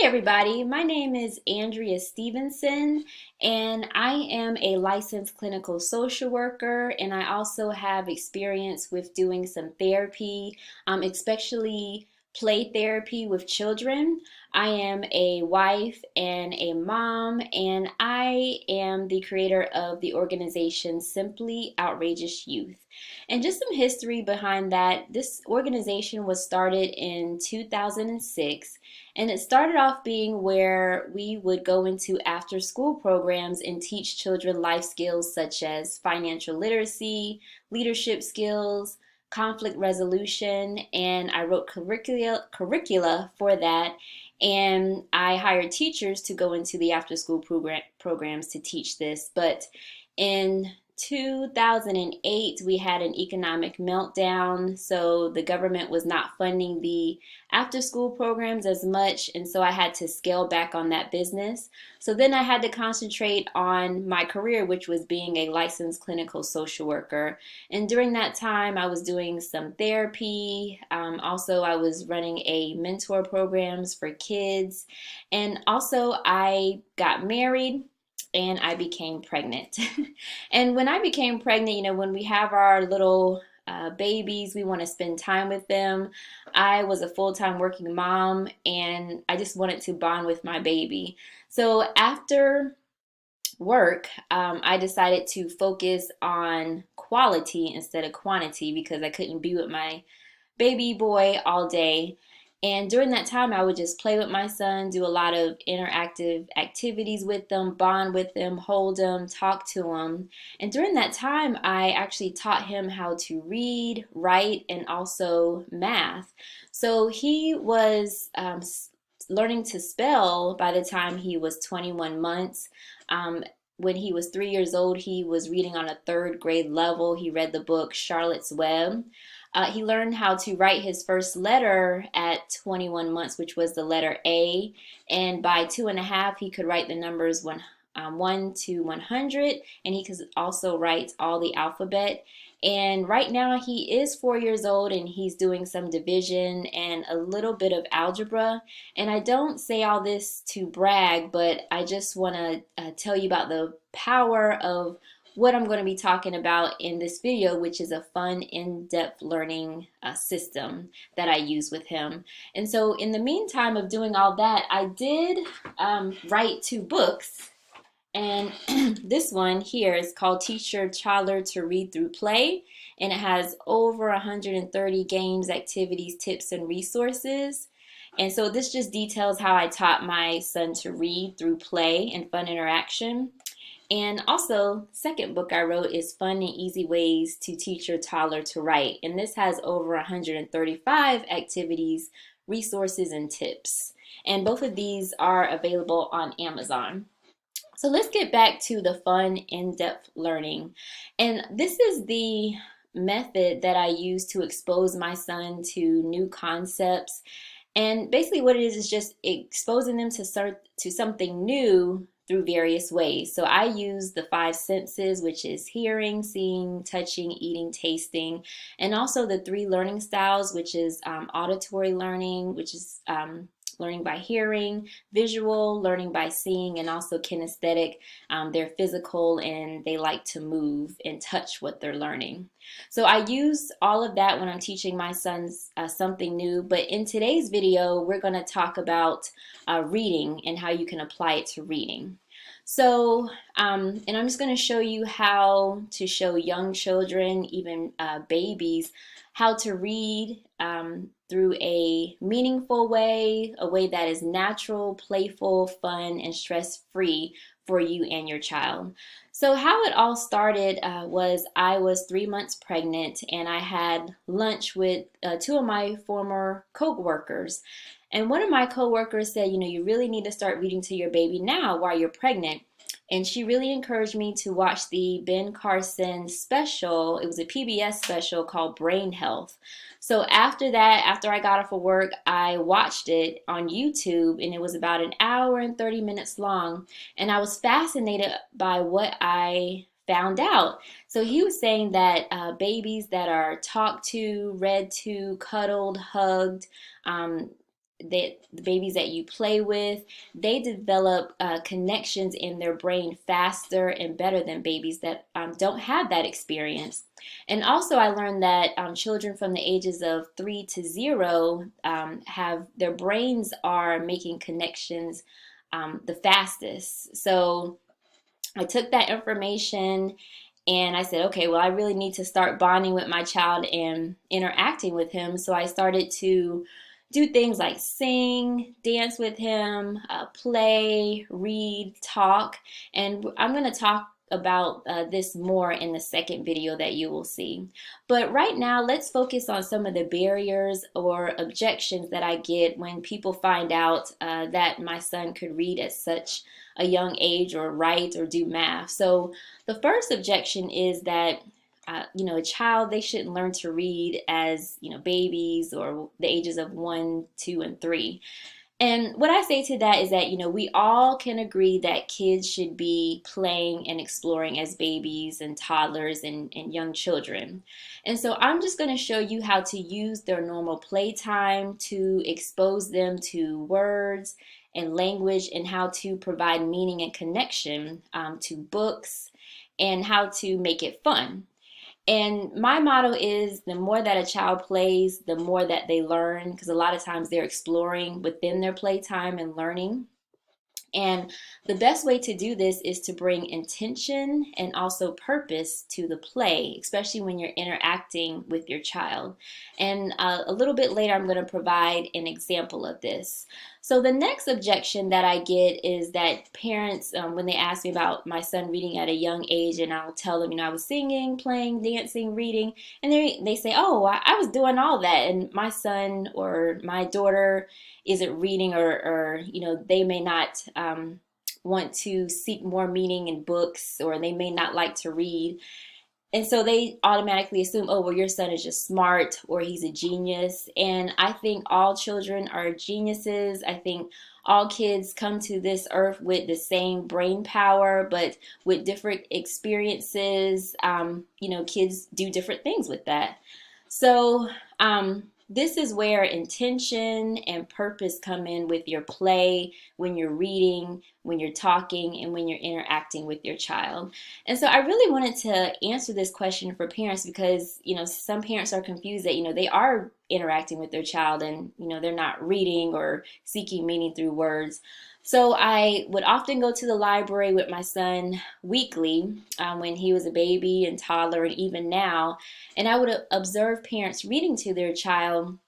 Hi, everybody. My name is Andrea Stevenson, and I am a licensed clinical social worker, and I also have experience with doing some therapy, especially play therapy with children. I am a wife and a mom, and I am the creator of the organization Simply Outrageous Youth. And just some history behind that, this organization was started in 2006, and it started off being where we would go into after school programs and teach children life skills such as financial literacy, leadership skills, conflict resolution, and I wrote curricula for that. And I hired teachers to go into the after school programs to teach this. But in 2008, we had an economic meltdown, so the government was not funding the after school programs as much, and so I had to scale back on that business. So then I had to concentrate on my career, which was being a licensed clinical social worker. And during that time, I was doing some therapy. Also, I was running a mentor programs for kids, and also I got married and I became pregnant. And when I became pregnant, when we have our little babies, we want to spend time with them. I was a full-time working mom and I just wanted to bond with my baby. So after work, I decided to focus on quality instead of quantity because I couldn't be with my baby boy all day. And during that time, I would just play with my son, do a lot of interactive activities with them, bond with them, hold them, talk to them. And during that time, I actually taught him how to read, write, and also math. So he was learning to spell by the time he was 21 months. When he was 3 years old, he was reading on a third grade level. He read the book Charlotte's Web. He learned how to write his first letter at 21 months, which was the letter A. And by 2.5, he could write the numbers 1 to 100. And he could also write all the alphabet. And right now, he is 4 years old and he's doing some division and a little bit of algebra. And I don't say all this to brag, but I just want to tell you about the power of what I'm going to be talking about in this video, which is a fun, in-depth learning system that I use with him. And so in the meantime of doing all that, I did write 2 books. And this one here is called Teach Your Toddler to Read Through Play. And it has over 130 games, activities, tips, and resources. And so this just details how I taught my son to read through play and fun interaction. And also, second book I wrote is Fun and Easy Ways to Teach Your Toddler to Write. And this has over 135 activities, resources, and tips. And both of these are available on Amazon. So let's get back to the fun, in-depth learning. And this is the method that I use to expose my son to new concepts. And basically what it is just exposing them to something new through various ways. So I use the 5 senses, which is hearing, seeing, touching, eating, tasting, and also the 3 learning styles, which is auditory learning, which is learning by hearing, visual, learning by seeing, and also kinesthetic. They're physical and they like to move and touch what they're learning. So I use all of that when I'm teaching my sons something new. But in today's video, we're going to talk about reading and how you can apply it to reading. So, and I'm just going to show you how to show young children, even babies, how to read through a meaningful way, a way that is natural, playful, fun, and stress-free for you and your child. So how it all started was I was 3 months pregnant and I had lunch with 2 of my former co-workers. And one of my co-workers said, you really need to start reading to your baby now while you're pregnant. And she really encouraged me to watch the Ben Carson special. It was a PBS special called Brain Health. So after that, after I got off of work, I watched it on YouTube, and it was about an hour and 30 minutes long. And I was fascinated by what I found out. So he was saying that babies that are talked to, read to, cuddled, hugged, that the babies that you play with, they develop connections in their brain faster and better than babies that don't have that experience. And also, I learned that children from the ages of 3 to 0 have their brains are making connections the fastest. So I took that information and I said, okay, well, I really need to start bonding with my child and interacting with him. So I started to do things like sing, dance with him, play, read, talk. And I'm going to talk about this more in the second video that you will see. But right now, let's focus on some of the barriers or objections that I get when people find out that my son could read at such a young age or write or do math. So the first objection is that a child, they shouldn't learn to read as, babies or the ages of 1, 2, and 3. And what I say to that is that, we all can agree that kids should be playing and exploring as babies and toddlers and young children. And so I'm just going to show you how to use their normal playtime to expose them to words and language and how to provide meaning and connection to books and how to make it fun. And my motto is the more that a child plays, the more that they learn, because a lot of times they're exploring within their playtime and learning. And the best way to do this is to bring intention and also purpose to the play, especially when you're interacting with your child. And a little bit later, I'm going to provide an example of this. So the next objection that I get is that parents, when they ask me about my son reading at a young age, and I'll tell them, I was singing, playing, dancing, reading, and they say, oh, I was doing all that, and my son or my daughter isn't reading, or they may not want to seek more meaning in books, or they may not like to read. And so they automatically assume, oh, well, your son is just smart or he's a genius. And I think all children are geniuses. I think all kids come to this earth with the same brain power, but with different experiences. Kids do different things with that. So this is where intention and purpose come in with your play, when you're reading, when you're talking, and when you're interacting with your child. And so I really wanted to answer this question for parents because, some parents are confused that, they are interacting with their child and, they're not reading or seeking meaning through words. So I would often go to the library with my son weekly when he was a baby and toddler and even now, and I would observe parents reading to their child,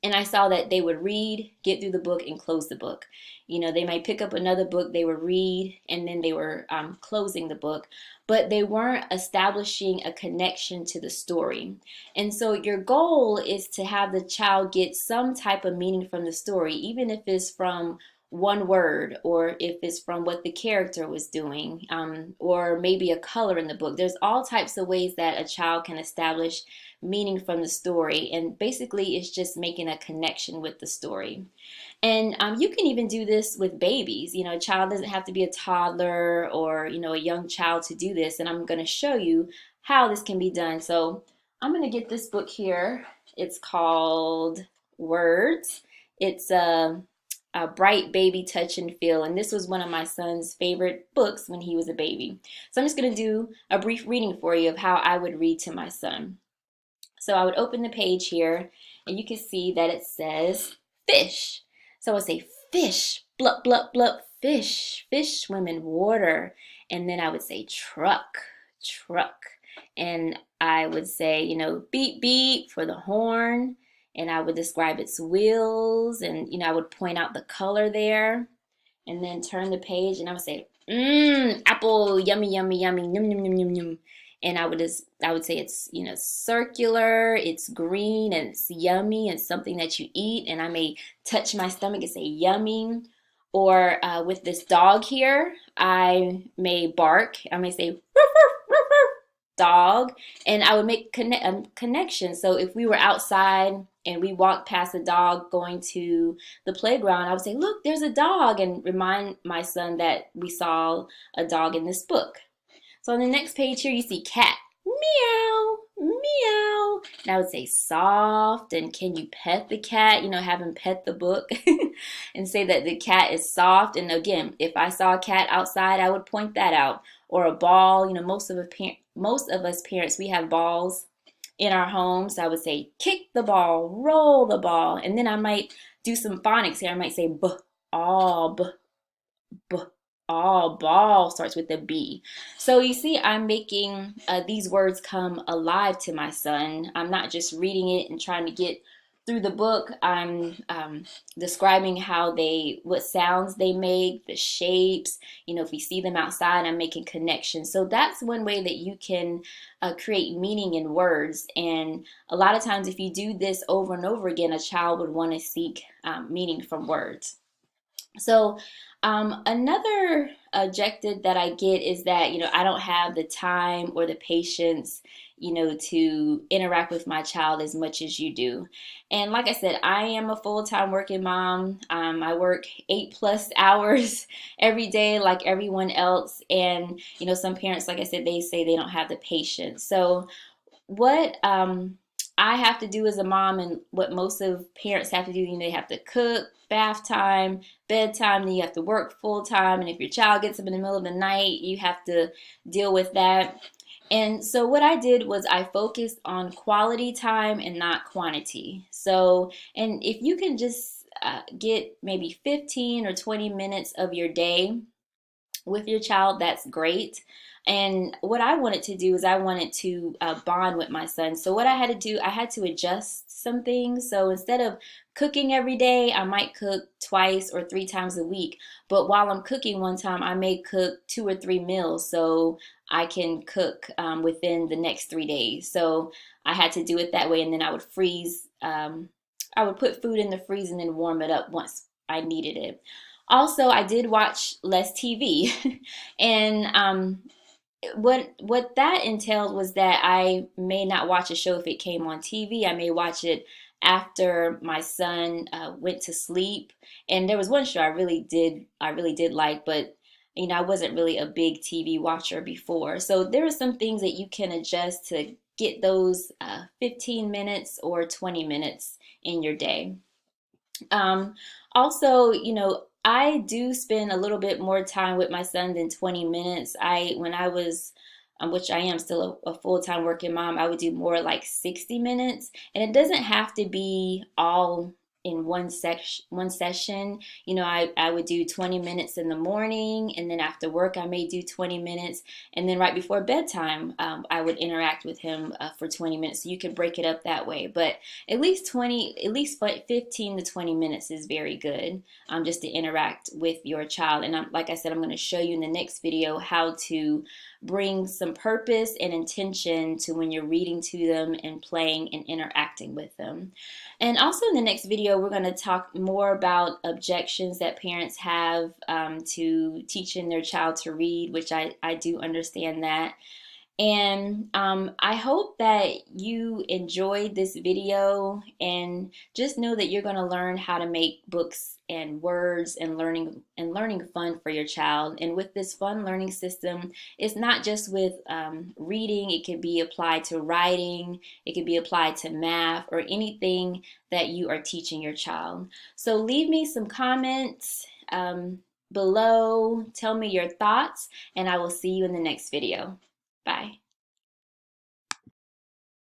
and I saw that they would read, get through the book, and close the book. They might pick up another book, they would read, and then they were closing the book, but they weren't establishing a connection to the story. And so your goal is to have the child get some type of meaning from the story, even if it's from one word, or if it's from what the character was doing, or maybe a color in the book. There's all types of ways that a child can establish meaning from the story, and basically it's just making a connection with the story. And you can even do this with babies. A child doesn't have to be a toddler or a young child to do this, and I'm going to show you how this can be done. So I'm going to get this book here. It's called Words. It's a Bright Baby Touch and Feel, and this was one of my son's favorite books when he was a baby. So I'm just going to do a brief reading for you of how I would read to my son. So I would open the page here, and you can see that it says fish. So I would say fish, blup, blup, blup, fish, fish swim in water. And then I would say truck, truck. And I would say, beep, beep for the horn. And I would describe its wheels, and I would point out the color there, and then turn the page, and I would say, apple, yummy, yummy, yummy, yum, yum, yum, yum, yum. And I would say it's circular, it's green, and it's yummy, and something that you eat. And I may touch my stomach and say yummy. Or with this dog here, I may bark. I may say dog, and I would make connection. So if we were outside and we walked past a dog going to the playground, I would say, look, there's a dog, and remind my son that we saw a dog in this book. So on the next page here, you see cat. meow, meow. And I would say soft, and can you pet the cat? Have him pet the book and say that the cat is soft. And again, if I saw a cat outside, I would point that out. Or a ball. Most of us parents, we have balls in our homes. So I would say kick the ball, roll the ball, and then I might do some phonics here. I might say b, all, b, b, all. Ball starts with a B. So you see, I'm making these words come alive to my son. I'm not just reading it and trying to get through the book. I'm describing what sounds they make, the shapes. If we see them outside, I'm making connections. So that's one way that you can create meaning in words. And a lot of times, if you do this over and over again, a child would want to seek meaning from words. So, another objective that I get is that, I don't have the time or the patience, to interact with my child as much as you do. And like I said, I am a full-time working mom. I work 8+ hours every day, like everyone else. And, some parents, like I said, they say they don't have the patience. So, what I have to do as a mom, and what most of parents have to do, they have to cook, bath time, bedtime, then you have to work full time. And if your child gets up in the middle of the night, you have to deal with that. And so what I did was I focused on quality time and not quantity. So, and if you can just get maybe 15 or 20 minutes of your day with your child, that's great. And what I wanted to do is I wanted to bond with my son. So what I had to do, I had to adjust some things. So instead of cooking every day, I might cook twice or 3 times a week. But while I'm cooking one time, I may cook 2 or 3 meals so I can cook within the next 3 days. So I had to do it that way, and then I would freeze. I would put food in the freeze and then warm it up once I needed it. Also, I did watch less TV, and what that entailed was that I may not watch a show if it came on TV. I may watch it after my son went to sleep. And there was one show I really did like, but I wasn't really a big TV watcher before. So there are some things that you can adjust to get those 15 minutes or 20 minutes in your day. Um, Also, I do spend a little bit more time with my son than 20 minutes. When I was, which I am still a full-time working mom, I would do more like 60 minutes. And it doesn't have to be all in one session. I would do 20 minutes in the morning, and then after work, I may do 20 minutes. And then right before bedtime, I would interact with him for 20 minutes. So you could break it up that way. But at least 15 to 20 minutes is very good, just to interact with your child. And like I said, I'm going to show you in the next video how to bring some purpose and intention to when you're reading to them and playing and interacting with them. And also in the next video, we're going to talk more about objections that parents have to teaching their child to read, which I do understand that. And I hope that you enjoyed this video, and just know that you're going to learn how to make books and words and learning fun for your child. And with this fun learning system, it's not just with reading. It can be applied to writing. It can be applied to math or anything that you are teaching your child. So leave me some comments below. Tell me your thoughts, and I will see you in the next video. Bye.